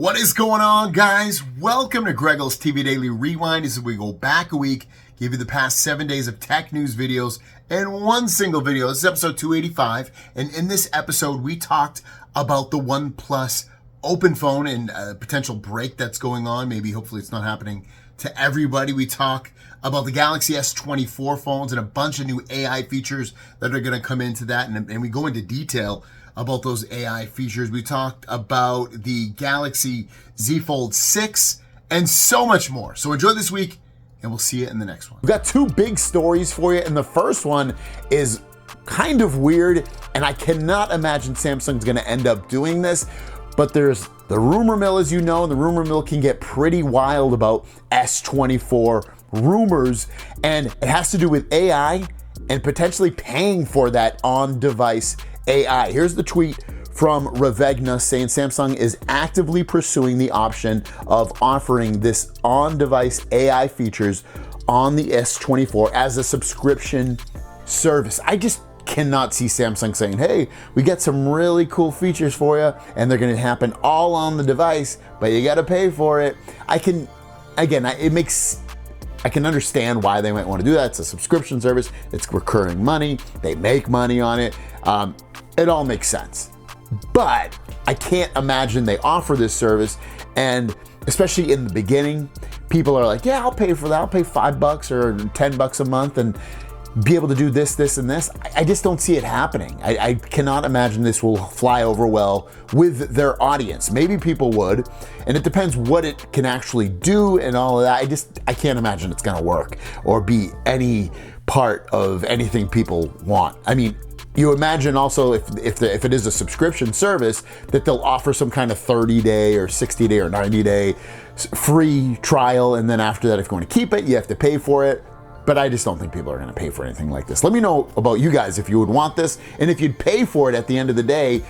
What is going on, guys? Welcome to Grego's TV Daily Rewind as we go back a week, give you the past 7 days of tech news videos in one single video. This is episode 285, and in this episode, we talked about the OnePlus Open phone and a potential break that's going on. Maybe, hopefully, it's not happening to everybody. We talk about the Galaxy S24 phones and a bunch of new AI features that are going to come into that, and we go into detail about those AI features. We talked about the Galaxy Z Fold 6 and so much more. So enjoy this week and we'll see you in the next one. We've got two big stories for you, and the first one is kind of weird, and I cannot imagine Samsung's gonna end up doing this, but there's the rumor mill, as you know, and the rumor mill can get pretty wild about S24 rumors, and it has to do with AI and potentially paying for that on-device AI. Here's the tweet from Exynos saying Samsung is actively pursuing the option of offering this on-device AI features on the S24 as a subscription service. I just cannot see Samsung saying, hey, we got some really cool features for you and they're going to happen all on the device, but you got to pay for it. I can understand why they might want to do that. It's a subscription service. It's recurring money. They make money on it. It all makes sense. But I can't imagine they offer this service, and especially in the beginning, people are like, yeah, I'll pay for that. I'll pay $5 or $10 a month and be able to do this, this, and this. I just don't see it happening. I cannot imagine this will fly over well with their audience. Maybe people would, and it depends what it can actually do and all of that. I can't imagine it's gonna work or be any part of anything people want. I mean, you imagine also if it is a subscription service that they'll offer some kind of 30-day or 60-day or 90-day free trial, and then after that, if you want to keep it, you have to pay for it. But I just don't think people are going to pay for anything like this. Let me know about you guys if you would want this, and if you'd pay for it at the end of the day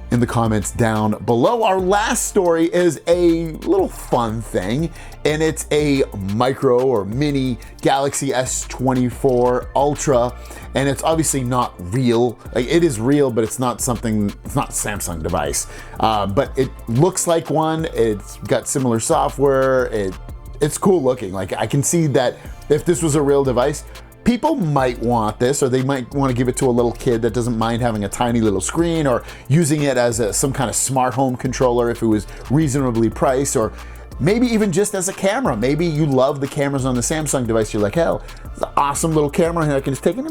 in the comments down below. Our last story is a little fun thing, and it's a micro or mini Galaxy S24 Ultra, and it's obviously not real. Like, it is real, but it's not Samsung device. But it looks like one. It's got similar software. It's cool looking. Like, I can see that if this was a real device, people might want this, or they might want to give it to a little kid that doesn't mind having a tiny little screen, or using it as some kind of smart home controller if it was reasonably priced, or maybe even just as a camera. Maybe you love the cameras on the Samsung device. You're like, hell, it's an awesome little camera, and I can just take it,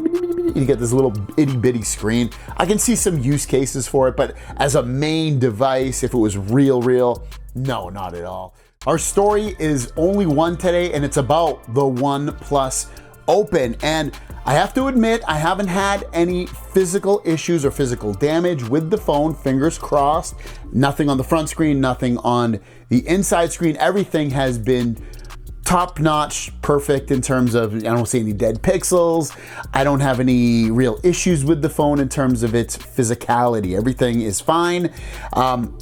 you get this little itty bitty screen. I can see some use cases for it, but as a main device, if it was real, no, not at all. Our story is only one today, and it's about the OnePlus Open. And I have to admit, I haven't had any physical issues or physical damage with the phone, fingers crossed. Nothing on the front screen, nothing on the inside screen. Everything has been top-notch, perfect in terms of, I don't see any dead pixels. I don't have any real issues with the phone in terms of its physicality. Everything is fine.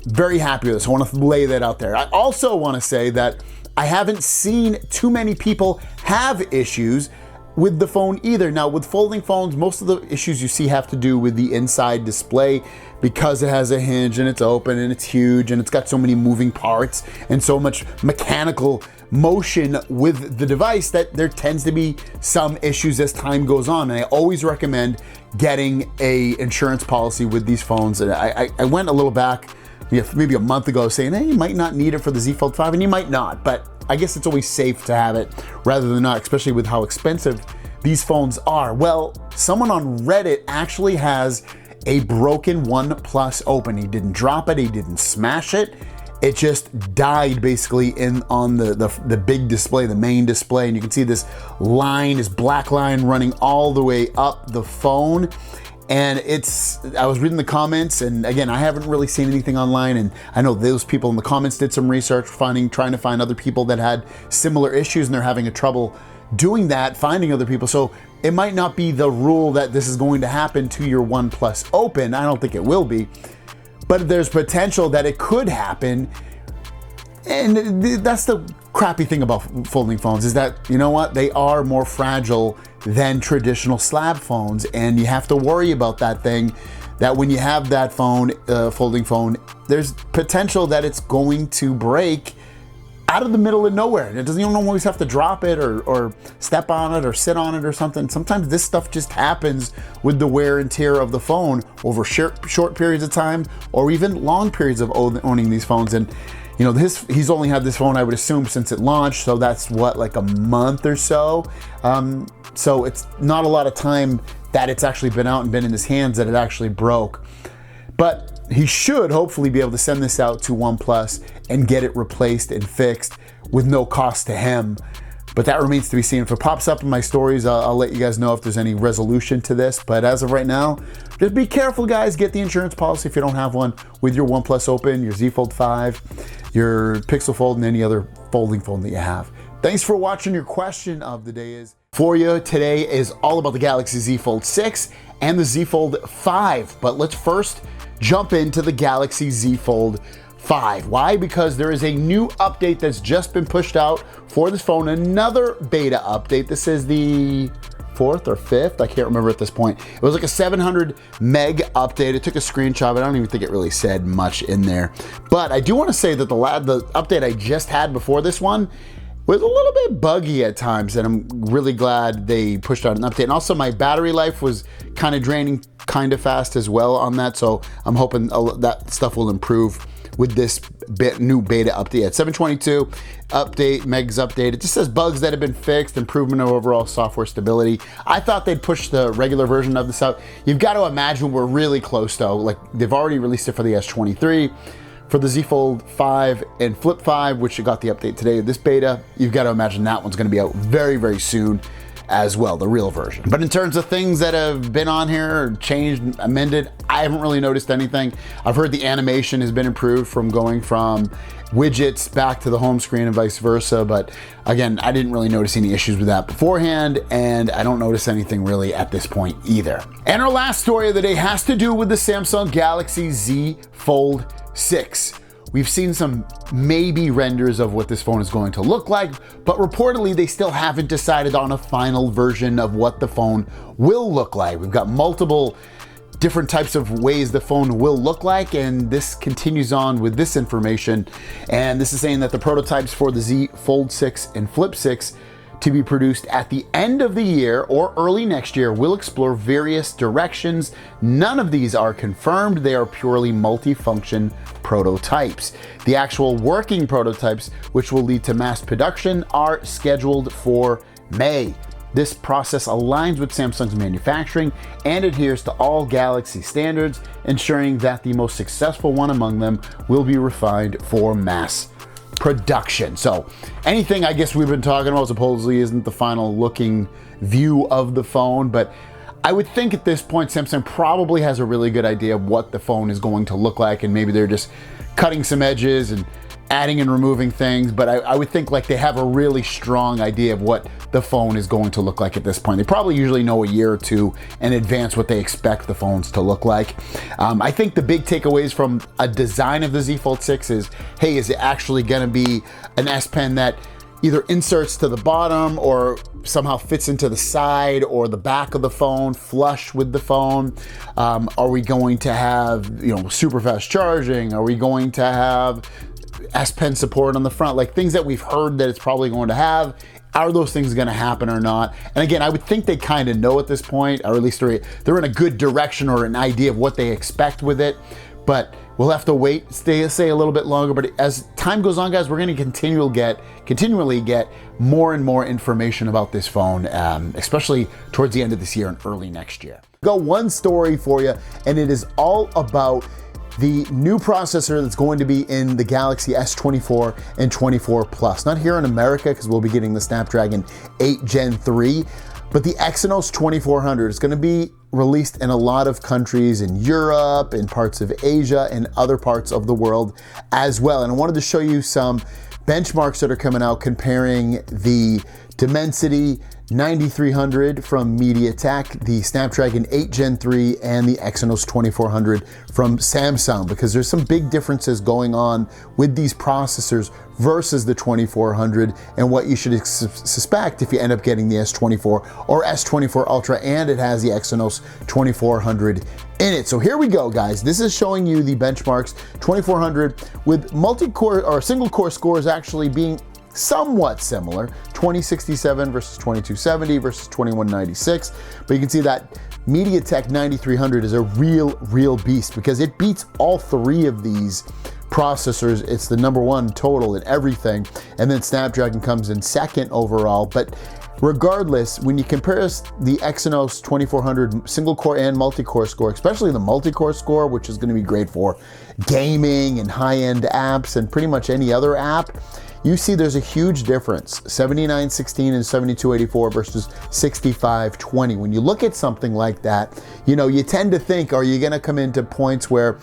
Very happy with this. I want to lay that out there. I also want to say that I haven't seen too many people have issues with the phone either. Now, with folding phones, most of the issues you see have to do with the inside display, because it has a hinge and it's open and it's huge and it's got so many moving parts and so much mechanical motion with the device that there tends to be some issues as time goes on. And I always recommend getting a insurance policy with these phones. And I went a little back, maybe a month ago, saying, hey, you might not need it for the Z Fold 5, and you might not, but I guess it's always safe to have it rather than not, especially with how expensive these phones are. Well, someone on Reddit actually has a broken OnePlus Open. He didn't drop it, he didn't smash it. It just died basically on the big display, the main display, and you can see this line, this black line running all the way up the phone. And I was reading the comments, and again, I haven't really seen anything online, and I know those people in the comments did some research, trying to find other people that had similar issues, and they're having a trouble doing that, finding other people. So it might not be the rule that this is going to happen to your OnePlus Open. I don't think it will be, but there's potential that it could happen. And that's the crappy thing about folding phones, is that, you know what, they are more fragile than traditional slab phones, and you have to worry about that thing, that when you have that phone, folding phone, there's potential that it's going to break out of the middle of nowhere. And it doesn't even always have to drop it or step on it or sit on it or something. Sometimes this stuff just happens with the wear and tear of the phone over short periods of time or even long periods of owning these phones. And you know, he's only had this phone, I would assume, since it launched. So that's what, like a month or so. So it's not a lot of time that it's actually been out and been in his hands that it actually broke. But he should hopefully be able to send this out to OnePlus and get it replaced and fixed with no cost to him. But that remains to be seen. If it pops up in my stories, I'll let you guys know if there's any resolution to this. But as of right now, just be careful, guys. Get the insurance policy if you don't have one with your OnePlus Open, your Z Fold 5, your Pixel Fold, and any other folding phone that you have. Thanks for watching. Your question of the day for you today is all about the Galaxy Z Fold 6 and the Z Fold 5. But let's first jump into the Galaxy Z Fold 5. Why? Because there is a new update that's just been pushed out for this phone, another beta update. This is the 4th or 5th, I can't remember at this point. It was like a 700 meg update. It took a screenshot, but I don't even think it really said much in there. But I do want to say that the update I just had before this one was a little bit buggy at times, and I'm really glad they pushed out an update. And also my battery life was kind of draining kind of fast as well on that, so I'm hoping that stuff will improve with this new beta update. At 722 update, megs update, it just says bugs that have been fixed, improvement of overall software stability. I thought they'd push the regular version of this out. You've got to imagine we're really close though. Like, they've already released it for the S23. For the Z Fold 5 and Flip 5, which got the update today, this beta, you've got to imagine that one's going to be out very, very soon as well, the real version. But in terms of things that have been on here, or changed, amended, I haven't really noticed anything. I've heard the animation has been improved from going from widgets back to the home screen and vice versa. But again, I didn't really notice any issues with that beforehand, and I don't notice anything really at this point either. And our last story of the day has to do with the Samsung Galaxy Z Fold 6. We've seen some maybe renders of what this phone is going to look like, but reportedly they still haven't decided on a final version of what the phone will look like. We've got multiple different types of ways the phone will look like, and this continues on with this information. And this is saying that the prototypes for the Z Fold 6 and Flip 6 to be produced at the end of the year or early next year will explore various directions. None of these are confirmed. They are purely multi-function prototypes. The actual working prototypes, which will lead to mass production, are scheduled for May. This process aligns with Samsung's manufacturing and adheres to all Galaxy standards, ensuring that the most successful one among them will be refined for mass production. So anything I guess we've been talking about supposedly isn't the final looking view of the phone, but I would think at this point Samsung probably has a really good idea of what the phone is going to look like, and maybe they're just cutting some edges and adding and removing things. But I would think like they have a really strong idea of what the phone is going to look like at this point. They probably usually know a year or two in advance what they expect the phones to look like. I think the big takeaways from a design of the Z Fold 6 is, hey, is it actually gonna be an S Pen that either inserts to the bottom or somehow fits into the side or the back of the phone, flush with the phone? Are we going to have, you know, super fast charging? Are we going to have S Pen support on the front? Like, things that we've heard that it's probably going to have. Are those things going to happen or not? And again, I would think they kind of know at this point, or at least they're in a good direction or an idea of what they expect with it. But we'll have to wait, say a little bit longer. But as time goes on, guys, we're going to continually get more and more information about this phone, especially towards the end of this year and early next year. Got one story for you, and it is all about the new processor that's going to be in the Galaxy S24 and 24 Plus. Not here in America, because we'll be getting the Snapdragon 8 Gen 3, but the Exynos 2400 is going to be released in a lot of countries in Europe, in parts of Asia, and other parts of the world as well. And I wanted to show you some benchmarks that are coming out comparing the Dimensity 9300 from MediaTek, the Snapdragon 8 Gen 3, and the Exynos 2400 from Samsung, because there's some big differences going on with these processors versus the 2400 and what you should suspect if you end up getting the S24 or S24 Ultra and it has the Exynos 2400 in it. So here we go, guys. This is showing you the benchmarks 2400 with multi-core or single-core scores actually being somewhat similar, 2067 versus 2270 versus 2196, but you can see that MediaTek 9300 is a real beast because it beats all three of these processors. It's the #1 total in everything, and then Snapdragon comes in second overall. But regardless, when you compare the Exynos 2400 single core and multi-core score, especially the multi-core score, which is going to be great for gaming and high-end apps and pretty much any other app, you see there's a huge difference, 7916 and 7284 versus 6520. When you look at something like that, you know, you tend to think, are you gonna come into points where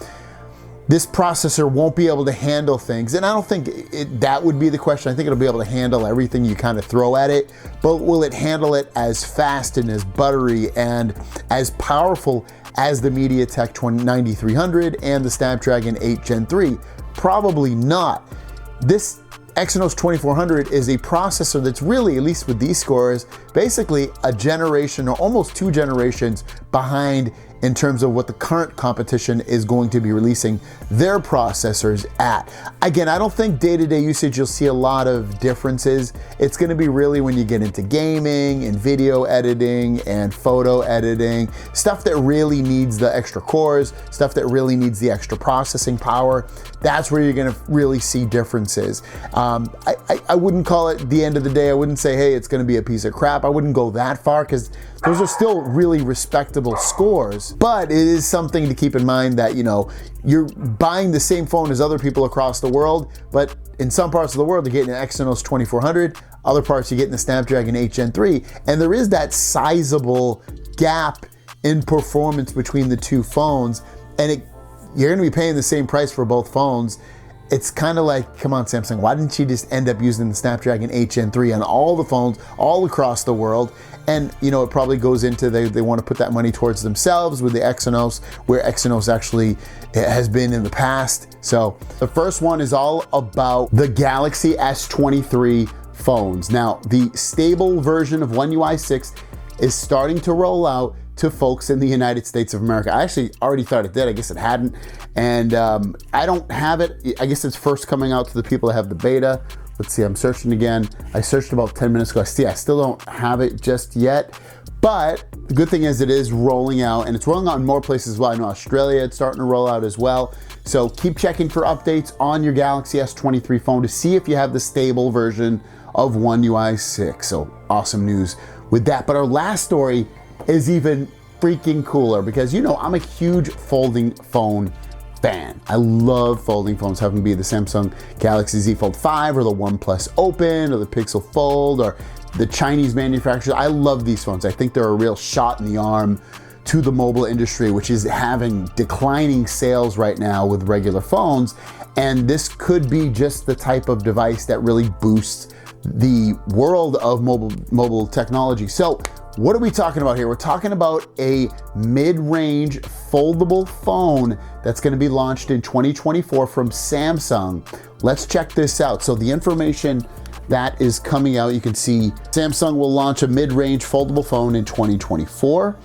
this processor won't be able to handle things? And I don't think that would be the question. I think it'll be able to handle everything you kind of throw at it, but will it handle it as fast and as buttery and as powerful as the MediaTek 9300 and the Snapdragon 8 Gen 3? Probably not. This Exynos 2400 is a processor that's really, at least with these scores, basically a generation or almost 2 generations behind in terms of what the current competition is going to be releasing their processors at. Again, I don't think day-to-day usage you'll see a lot of differences. It's gonna be really when you get into gaming and video editing and photo editing, stuff that really needs the extra cores, stuff that really needs the extra processing power. That's where you're gonna really see differences. I wouldn't call it the end of the day. I wouldn't say, hey, it's gonna be a piece of crap. I wouldn't go that far because those are still really respectable scores. But it is something to keep in mind that, you know, you're buying the same phone as other people across the world, but in some parts of the world, you're getting an Exynos 2400, other parts you're getting the Snapdragon 8 Gen 3, and there is that sizable gap in performance between the two phones, and you're gonna be paying the same price for both phones. It's kind of like, come on, Samsung, why didn't you just end up using the Snapdragon 8 Gen 3 on all the phones all across the world? And, you know, it probably goes into they want to put that money towards themselves with the Exynos, where Exynos actually has been in the past. So the first one is all about the Galaxy S23 phones. Now, the stable version of One UI 6 is starting to roll out to folks in the United States of America. I actually already thought it did. I guess it hadn't. And I don't have it. I guess it's first coming out to the people that have the beta. Let's see, I'm searching again. I searched about 10 minutes ago. I still don't have it just yet. But the good thing is it is rolling out, and it's rolling out in more places as well. I know Australia, it's starting to roll out as well. So keep checking for updates on your Galaxy S23 phone to see if you have the stable version of One UI 6. So awesome news with that. But our last story is even freaking cooler because, you know, I'm a huge folding phone fan. I love folding phones, having to be the Samsung Galaxy Z Fold 5 or the OnePlus Open or the Pixel Fold or the Chinese manufacturers. I love these phones. I think they're a real shot in the arm to the mobile industry, which is having declining sales right now with regular phones. And this could be just the type of device that really boosts the world of mobile technology. So what are we talking about here? We're talking about a mid-range foldable phone that's going to be launched in 2024 from Samsung. Let's check this out. So the information that is coming out, you can see Samsung will launch a mid-range foldable phone in 2024.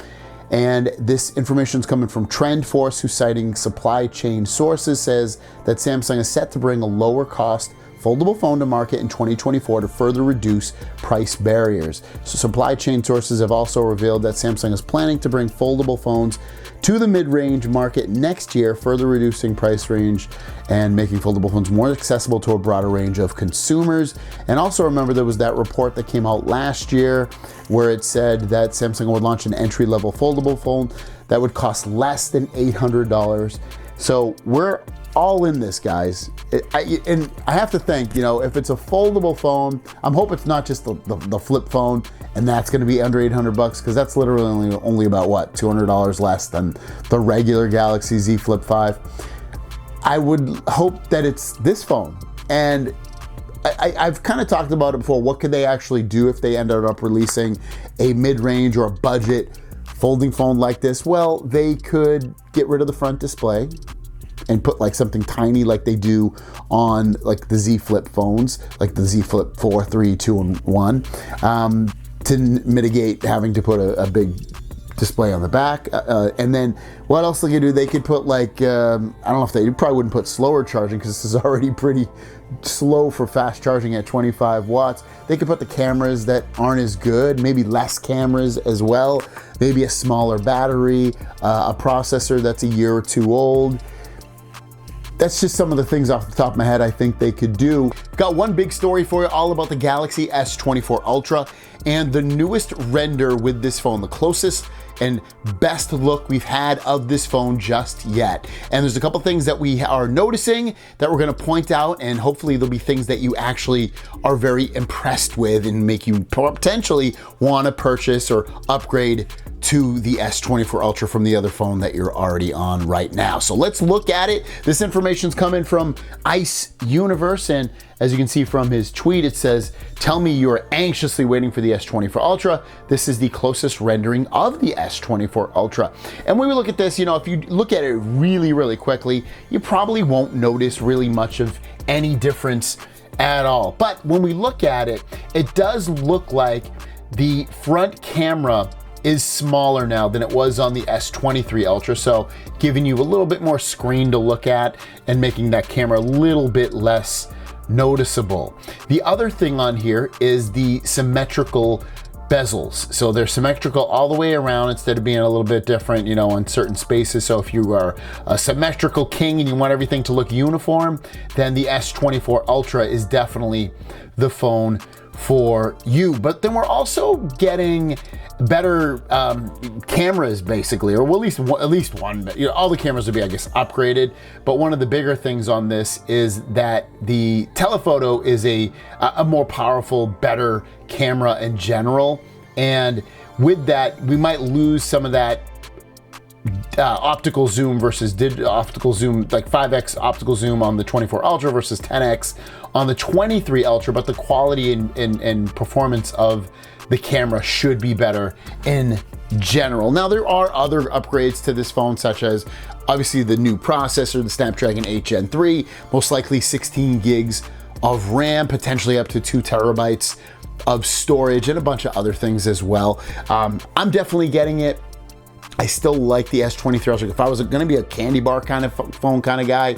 And this information is coming from TrendForce, who's citing supply chain sources, says that Samsung is set to bring a lower cost foldable phone to market in 2024 to further reduce price barriers. So supply chain sources have also revealed that Samsung is planning to bring foldable phones to the mid-range market next year, further reducing price range and making foldable phones more accessible to a broader range of consumers. And also remember, there was that report that came out last year where it said that Samsung would launch an entry-level foldable phone that would cost less than $800. So we're all in this, guys. And I have to think, you know, if it's a foldable phone, I'm hoping it's not just the flip phone and that's going to be under 800 bucks, because that's literally only about what, $200 less than the regular Galaxy Z Flip 5. I would hope that it's this phone. And I've kind of talked about it before. What could they actually do if they ended up releasing a mid-range or a budget folding phone like this? Well, they could get rid of the front display and put like something tiny like they do on like the Z Flip phones, like the Z Flip 4, 3, 2, and 1, to mitigate having to put a big display on the back. And then what else they could do? They could put like, I don't know if they probably wouldn't put slower charging, because this is already pretty slow for fast charging at 25 watts. They could put the cameras that aren't as good, maybe less cameras as well, maybe a smaller battery, a processor that's a year or two old. That's just some of the things off the top of my head I think they could do. Got one big story for you, all about the Galaxy S24 Ultra and the newest render with this phone, the closest and best look we've had of this phone just yet. And there's a couple things that we are noticing that we're gonna point out, and hopefully there'll be things that you actually are very impressed with and make you potentially wanna purchase or upgrade to the S24 Ultra from the other phone that you're already on right now. So let's look at it. This information's coming from Ice Universe, and as you can see from his tweet, it says, "Tell me you're anxiously waiting for the S24 Ultra. This is the closest rendering of the S24 Ultra." And when we look at this, you know, if you look at it really, really quickly, you probably won't notice really much of any difference at all. But when we look at it, it does look like the front camera is smaller now than it was on the S23 Ultra, so giving you a little bit more screen to look at and making that camera a little bit less noticeable. The other thing on here is the symmetrical bezels. So they're symmetrical all the way around instead of being a little bit different, you know, in certain spaces. So if you are a symmetrical king and you want everything to look uniform, then the S24 Ultra is definitely the phone for you. But then we're also getting better cameras, basically, or well, at least one. You know, all the cameras will be, I guess, upgraded. But one of the bigger things on this is that the telephoto is a more powerful, better camera in general. And with that, we might lose some of that optical zoom versus optical zoom, like 5x optical zoom on the 24 Ultra versus 10x on the 23 Ultra, but the quality and performance of the camera should be better in general. Now, there are other upgrades to this phone, such as obviously the new processor, the Snapdragon 8 Gen 3, most likely 16 gigs of RAM, potentially up to 2 terabytes of storage, and a bunch of other things as well. I'm definitely getting it. I still like the S23 Ultra. If I was gonna be a candy bar kind of phone kind of guy,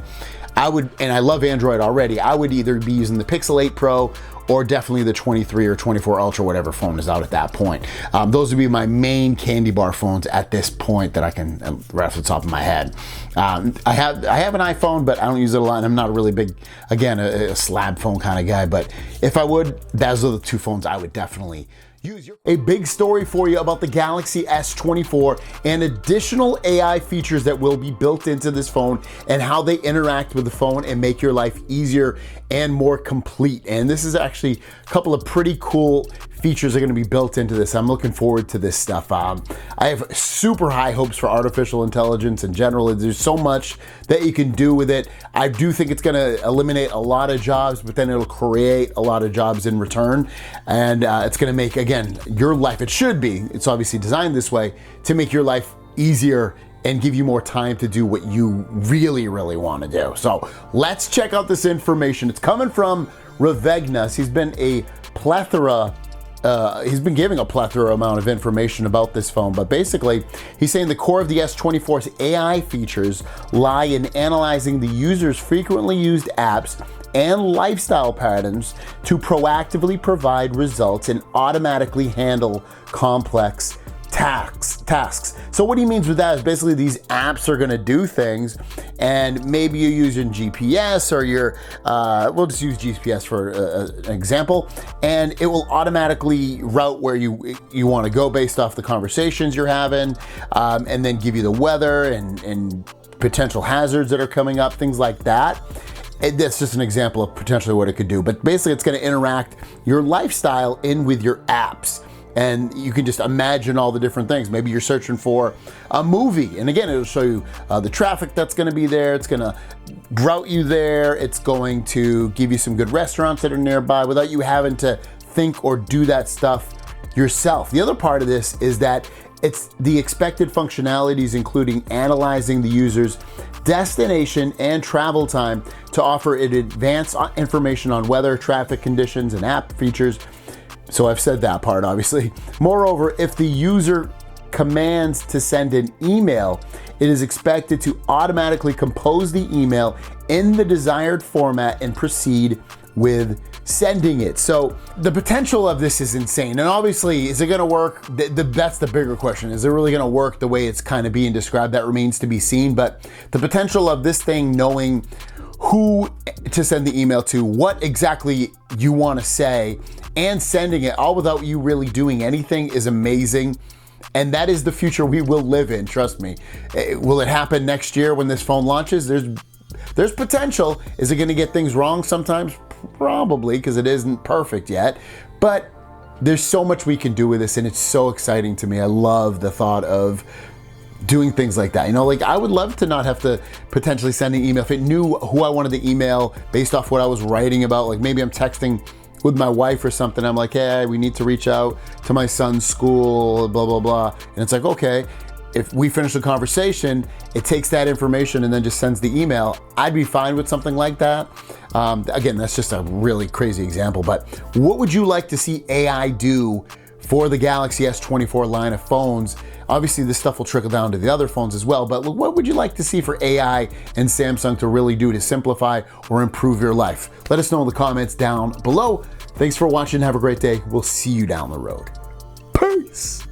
I would, and I love Android already, I would either be using the Pixel 8 Pro or definitely the 23 or 24 Ultra, whatever phone is out at that point. Those would be my main candy bar phones at this point that I can, right off the top of my head. I have an iPhone, but I don't use it a lot, and I'm not a really big, again, a slab phone kind of guy, but if I would, those are the two phones I would definitely use. A big story for you about the Galaxy S24 and additional AI features that will be built into this phone and how they interact with the phone and make your life easier and more complete. And this is actually a couple of pretty cool features are going to be built into this. I'm looking forward to this stuff. I have super high hopes for artificial intelligence in general. There's so much that you can do with it. I do think it's going to eliminate a lot of jobs, but then it'll create a lot of jobs in return. And it's going to make, again, your life, it should be, it's obviously designed this way, to make your life easier and give you more time to do what you really, really want to do. So let's check out this information. It's coming from Ravegnas. He's been giving a plethora amount of information about this phone, but basically he's saying the core of the S24's AI features lie in analyzing the user's frequently used apps and lifestyle patterns to proactively provide results and automatically handle complex tasks. So what he means with that is basically these apps are gonna do things, and maybe you're using GPS, or we'll just use GPS for an example, and it will automatically route where you wanna go based off the conversations you're having, and then give you the weather and potential hazards that are coming up, things like that. That's just an example of potentially what it could do, but basically it's gonna interact your lifestyle in with your apps. and you can just imagine all the different things. Maybe you're searching for a movie, and again, it'll show you the traffic that's gonna be there. It's gonna route you there. It's going to give you some good restaurants that are nearby without you having to think or do that stuff yourself. The other part of this is that it's the expected functionalities, including analyzing the user's destination and travel time to offer it advanced information on weather, traffic conditions, and app features. So I've said that part, obviously. Moreover, if the user commands to send an email, it is expected to automatically compose the email in the desired format and proceed with sending it. So the potential of this is insane. And obviously, is it gonna work? That's the bigger question. Is it really gonna work the way it's kind of being described? That remains to be seen. But the potential of this thing knowing who to send the email to, what exactly you wanna say, and sending it all without you really doing anything is amazing. And that is the future we will live in, trust me. Will it happen next year when this phone launches? There's potential. Is it gonna get things wrong sometimes? Probably, because it isn't perfect yet. But there's so much we can do with this, and it's so exciting to me. I love the thought of doing things like that. You know, like I would love to not have to potentially send an email. If it knew who I wanted to email based off what I was writing about, like maybe I'm texting with my wife or something, I'm like, hey, we need to reach out to my son's school, blah, blah, blah. And it's like, okay, if we finish the conversation, it takes that information and then just sends the email. I'd be fine with something like that. Again, that's just a really crazy example, but what would you like to see AI do for the Galaxy S24 line of phones? Obviously, this stuff will trickle down to the other phones as well, but what would you like to see for AI and Samsung to really do to simplify or improve your life? Let us know in the comments down below. Thanks for watching. Have a great day. We'll see you down the road. Peace.